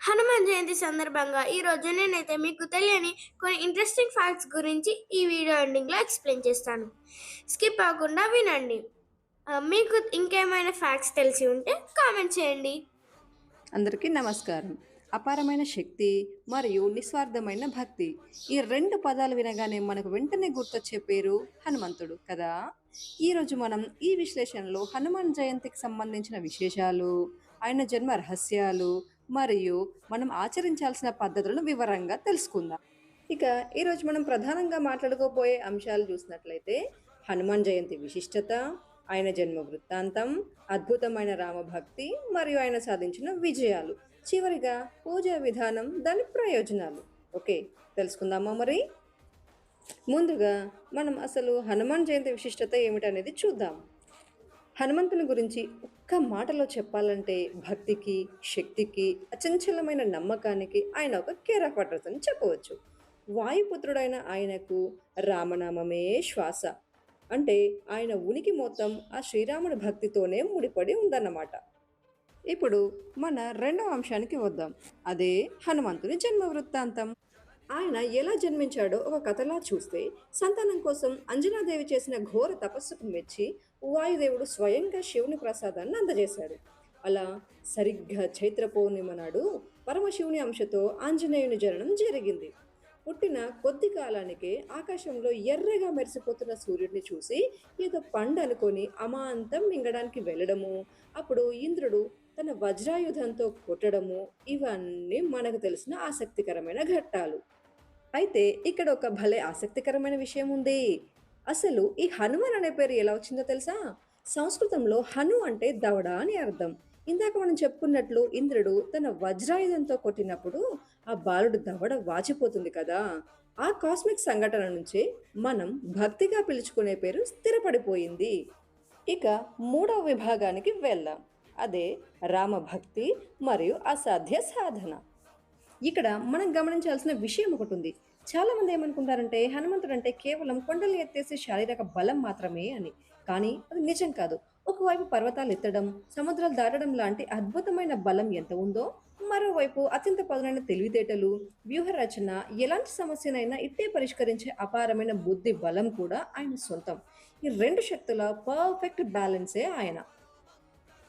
హనుమాన్ జయంతి సందర్భంగా ఈరోజు నేనైతే మీకు తెలియని కొన్ని ఇంట్రెస్టింగ్ ఫ్యాక్ట్స్ గురించి ఈ వీడియో ఎండింగ్లో ఎక్స్ప్లెయిన్ చేస్తాను. స్కిప్ అవ్వకుండా వినండి. మీకు ఇంకేమైనా ఫ్యాక్ట్స్ తెలిసి ఉంటే కామెంట్ చేయండి. అందరికీ నమస్కారం. అపారమైన శక్తి మరియు నిస్వార్థమైన భక్తి, ఈ రెండు పదాలు వినగానే మనకు వెంటనే గుర్తొచ్చే పేరు హనుమంతుడు కదా. ఈరోజు మనం ఈ విశ్లేషణలో హనుమాన్ జయంతికి సంబంధించిన విశేషాలు, ఆయన జన్మ రహస్యాలు మరియు మనం ఆచరించాల్సిన పద్ధతులను వివరంగా తెలుసుకుందాం. ఇక ఈరోజు మనం ప్రధానంగా మాట్లాడుకోబోయే అంశాలు చూసినట్లయితే హనుమాన్ జయంతి విశిష్టత, ఆయన జన్మ వృత్తాంతం, అద్భుతమైన రామభక్తి మరియు ఆయన సాధించిన విజయాలు, చివరిగా పూజా విధానం, దాని ప్రయోజనాలు. ఓకే, తెలుసుకుందామా మరి. ముందుగా మనం అసలు హనుమాన్ జయంతి విశిష్టత ఏమిటనేది చూద్దాం. హనుమంతుని గురించి ఒక్క మాటలో చెప్పాలంటే భక్తికి, శక్తికి, అచంచలమైన నమ్మకానికి ఆయన ఒక కేర్ ఆఫ్ అడ్రస్ అని చెప్పవచ్చు. వాయుపుత్రుడైన ఆయనకు రామనామమే శ్వాస. అంటే ఆయన ఉనికి మొత్తం ఆ శ్రీరాముడి భక్తితోనే ముడిపడి ఉందన్నమాట. ఇప్పుడు మన రెండవ అంశానికి వద్దాం. అదే హనుమంతుని జన్మ వృత్తాంతం. ఆయన ఎలా జన్మించాడో ఒక కథలా చూస్తే, సంతానం కోసం అంజనాదేవి చేసిన ఘోర తపస్సుకు మెచ్చి వాయుదేవుడు స్వయంగా శివుని ప్రసాదాన్ని అందజేశాడు. అలా సరిగ్గా చైత్ర పౌర్ణిమ నాడు పరమశివుని అంశతో ఆంజనేయుని జననం జరిగింది. పుట్టిన కొద్ది కాలానికే ఆకాశంలో ఎర్రగా మెరిసిపోతున్న సూర్యుడిని చూసి ఏదో పండు అనుకొని అమాంతం మింగడానికి వెళ్ళడము, అప్పుడు ఇంద్రుడు తన వజ్రాయుధంతో కొట్టడము, ఇవన్నీ మనకు తెలిసిన ఆసక్తికరమైన ఘట్టాలు. అయితే ఇక్కడ ఒక భలే ఆసక్తికరమైన విషయం ఉంది. అసలు ఈ హనుమాన్ అనే పేరు ఎలా వచ్చిందో తెలుసా? సంస్కృతంలో హను అంటే దవడ అని అర్థం. ఇందాక మనం చెప్పుకున్నట్లు ఇంద్రుడు తన వజ్రాయుధంతో కొట్టినప్పుడు ఆ బాలుడు దవడ వాచిపోతుంది కదా. ఆ కాస్మిక్ సంఘటన నుంచే మనం భక్తిగా పిలుచుకునే పేరు స్థిరపడిపోయింది. ఇక మూడవ విభాగానికి వెళ్దాం. అదే రామభక్తి మరియు అసాధ్య సాధన. ఇక్కడ మనం గమనించాల్సిన విషయం ఒకటి ఉంది. చాలా మంది ఏమనుకుంటారంటే హనుమంతుడు అంటే కేవలం కొండలు ఎత్తేసే శారీరక బలం మాత్రమే అని. కానీ అది నిజం కాదు. ఒకవైపు పర్వతాలు ఎత్తడం, సముద్రాలు దాటడం లాంటి అద్భుతమైన బలం ఎంత ఉందో, మరోవైపు అత్యంత పదునైన తెలివితేటలు, వ్యూహ రచన, ఎలాంటి సమస్యనైనా ఇట్టే పరిష్కరించే అపారమైన బుద్ధి బలం కూడా ఆయన సొంతం. ఈ రెండు శక్తుల పర్ఫెక్ట్ బ్యాలెన్సే ఆయన.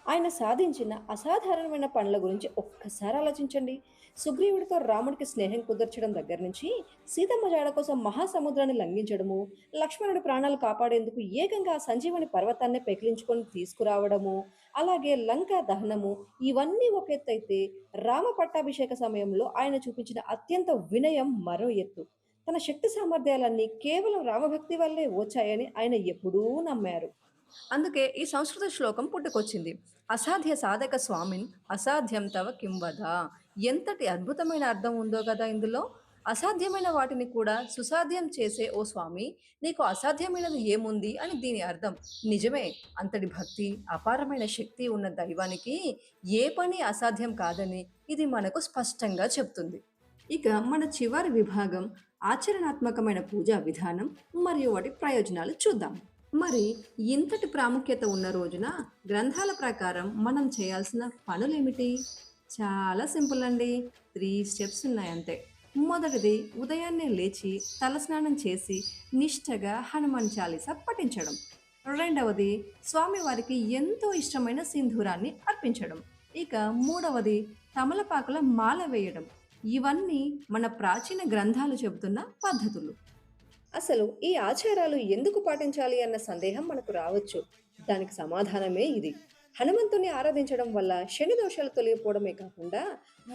ఆయన సాధించిన అసాధారణమైన పనుల గురించి ఒక్కసారి ఆలోచించండి. సుగ్రీవుడితో రాముడికి స్నేహం కుదర్చడం దగ్గర నుంచి, సీతమ్మ జాడ కోసం మహాసముద్రాన్ని లంఘించడము, లక్ష్మణుడి ప్రాణాలు కాపాడేందుకు ఏకంగా ఆ సంజీవని పర్వతాన్ని పెకిలించుకొని తీసుకురావడము, అలాగే లంకా దహనము, ఇవన్నీ ఒక ఎత్తు అయితే, రామ పట్టాభిషేక సమయంలో ఆయన చూపించిన అత్యంత వినయం మరో ఎత్తు. తన శక్తి సామర్థ్యాలన్నీ కేవలం రామభక్తి వల్లే వచ్చాయని ఆయన ఎప్పుడూ నమ్మారు. అందుకే ఈ సంస్కృత శ్లోకం పుట్టుకొచ్చింది. అసాధ్య సాధక స్వామిన్ అసాధ్యం తవ కింవద. ఎంతటి అద్భుతమైన అర్థం ఉందో కదా ఇందులో. అసాధ్యమైన వాటిని కూడా సుసాధ్యం చేసే ఓ స్వామి, నీకు అసాధ్యమైనది ఏముంది అని దీని అర్థం. నిజమే, అంతటి భక్తి, అపారమైన శక్తి ఉన్న దైవానికి ఏ పని అసాధ్యం కాదని ఇది మనకు స్పష్టంగా చెప్తుంది. ఇక మన చివరి విభాగం ఆచరణాత్మకమైన పూజా విధానం మరియు వాటి ప్రయోజనాలు చూద్దాం. మరి ఇంతటి ప్రాముఖ్యత ఉన్న రోజున గ్రంథాల ప్రకారం మనం చేయాల్సిన పనులేమిటి? చాలా సింపుల్ అండి. 3 స్టెప్స్ ఉన్నాయి అంతే. మొదటిది ఉదయాన్నే లేచి తలస్నానం చేసి నిష్టగా హనుమాన్ చాలీసా పఠించడం. రెండవది స్వామివారికి ఎంతో ఇష్టమైన సింధూరాన్ని అర్పించడం. ఇక మూడవది తమలపాకుల మాల వేయడం. ఇవన్నీ మన ప్రాచీన గ్రంథాలు చెబుతున్న పద్ధతులు. అసలు ఈ ఆచారాలు ఎందుకు పాటించాలి అన్న సందేహం మనకు రావచ్చు. దానికి సమాధానమే ఇది. హనుమంతుని ఆరాధించడం వల్ల శని దోషాలు తొలగిపోవడమే కాకుండా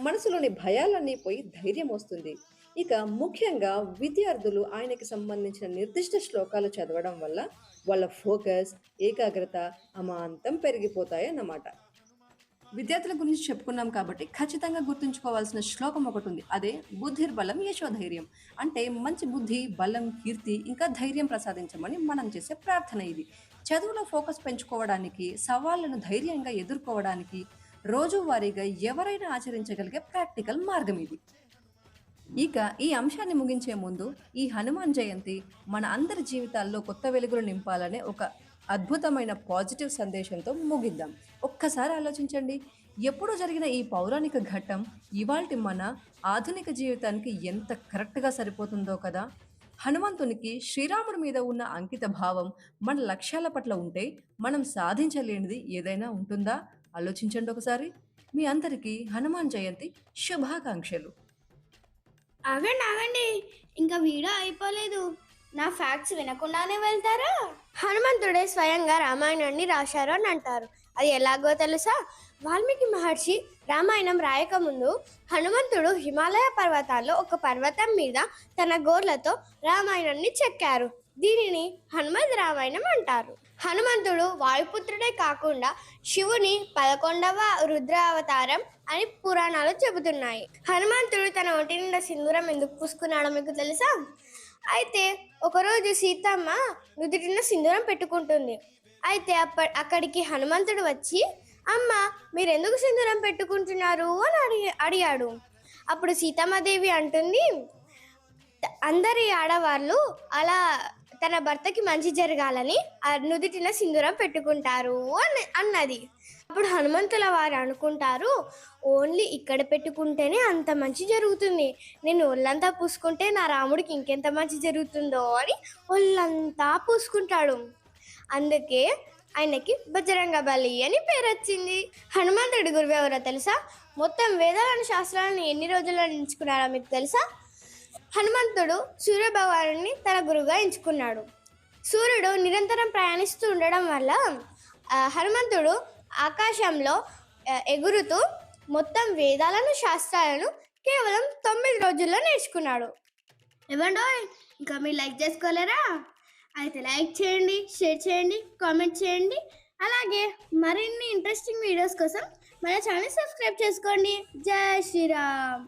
మనసులోని భయాలన్నీ పోయి ధైర్యం వస్తుంది. ఇక ముఖ్యంగా విద్యార్థులు ఆయనకి సంబంధించిన నిర్దిష్ట శ్లోకాలు చదవడం వల్ల వాళ్ళ ఫోకస్, ఏకాగ్రత అమాంతం పెరిగిపోతాయి అన్నమాట. విద్యార్థుల గురించి చెప్పుకున్నాం కాబట్టి ఖచ్చితంగా గుర్తుంచుకోవాల్సిన శ్లోకం ఒకటి ఉంది. అదే బుద్ధిర్బలం యశోధైర్యం. అంటే మంచి బుద్ధి, బలం, కీర్తి ఇంకా ధైర్యం ప్రసాదించమని మనం చేసే ప్రార్థన ఇది. చదువులో ఫోకస్ పెంచుకోవడానికి, సవాళ్లను ధైర్యంగా ఎదుర్కోవడానికి రోజువారీగా ఎవరైనా ఆచరించగలిగే ప్రాక్టికల్ మార్గం ఇది. ఇక ఈ అంశాన్ని ముగించే ముందు ఈ హనుమాన్ జయంతి మన అందరి జీవితాల్లో కొత్త వెలుగులు నింపాలనే ఒక అద్భుతమైన పాజిటివ్ సందేశంతో ముగిద్దాం. ఒక్కసారి ఆలోచించండి, ఎప్పుడో జరిగిన ఈ పౌరాణిక ఘట్టం ఇవాల్టి మన ఆధునిక జీవితానికి ఎంత కరెక్ట్గా సరిపోతుందో కదా. హనుమంతునికి శ్రీరాముడి మీద ఉన్న అంకిత భావం మన లక్ష్యాల పట్ల ఉంటే మనం సాధించలేనిది ఏదైనా ఉంటుందా? ఆలోచించండి ఒకసారి. మీ అందరికీ హనుమాన్ జయంతి శుభాకాంక్షలు. ఆగండి ఆగండి, ఇంకా వీడియో అయిపోలేదు. నా ఫ్యాక్ట్స్ వినకుండానే వెళ్తారా? హనుమంతుడే స్వయంగా రామాయణాన్ని రాశారు అని అంటారు. అది ఎలాగో తెలుసా? వాల్మీకి మహర్షి రామాయణం రాయకముందు హనుమంతుడు హిమాలయ పర్వతాల్లో ఒక పర్వతం మీద తన గోర్లతో రామాయణాన్ని చెక్కారు. దీనిని హనుమద్ రామాయణం అంటారు. హనుమంతుడు వాయుపుత్రుడే కాకుండా శివుని 11వ రుద్ర అవతారం అని పురాణాలు చెబుతున్నాయి. హనుమంతుడు తన ఒంటి నిండా సింధూరం ఎందుకు పూసుకున్నాడో మీకు తెలుసా? అయితే ఒకరోజు సీతమ్మ నుదుటిన సింధూరం పెట్టుకుంటుంది. అయితే అక్కడికి హనుమంతుడు వచ్చి, అమ్మ మీరెందుకు సింధూరం పెట్టుకుంటున్నారు అని అడిగాడు. అప్పుడు సీతమ్మదేవి అంటుంది, అందరి ఆడవాళ్ళు అలా తన భర్తకి మంచి జరగాలని ఆ నుదుటిన సింధూరం పెట్టుకుంటారు అన్నది. అప్పుడు హనుమంతుల వారు అనుకుంటారు, ఓన్లీ ఇక్కడ పెట్టుకుంటేనే అంత మంచి జరుగుతుంది, నేను ఒళ్ళంతా పూసుకుంటే నా రాముడికి ఇంకెంత మంచి జరుగుతుందో అని ఒళ్ళంతా పూసుకుంటాడు. అందుకే ఆయనకి బజరంగ బలి అని పేరు వచ్చింది. హనుమంతుడి గురువు ఎవరో తెలుసా? మొత్తం వేదాలను శాస్త్రాలను ఎన్ని రోజుల్లో ఎంచుకున్నారో మీకు తెలుసా? హనుమంతుడు సూర్య భగవానుడిని తన గురువుగా ఎంచుకున్నాడు. సూర్యుడు నిరంతరం ప్రయాణిస్తూ ఉండడం వల్ల హనుమంతుడు ఆకాశంలో ఎగురుతూ మొత్తం వేదాలను శాస్త్రాలను కేవలం 9 రోజుల్లో నేర్చుకున్నాడు. ఏమండో ఇంకా మీరు లైక్ చేసుకోలేరా? అయితే లైక్ చేయండి, షేర్ చేయండి, కామెంట్ చేయండి. అలాగే మరిన్ని ఇంట్రెస్టింగ్ వీడియోస్ కోసం మన ఛానల్ సబ్స్క్రైబ్ చేసుకోండి. జై శ్రీరామ్.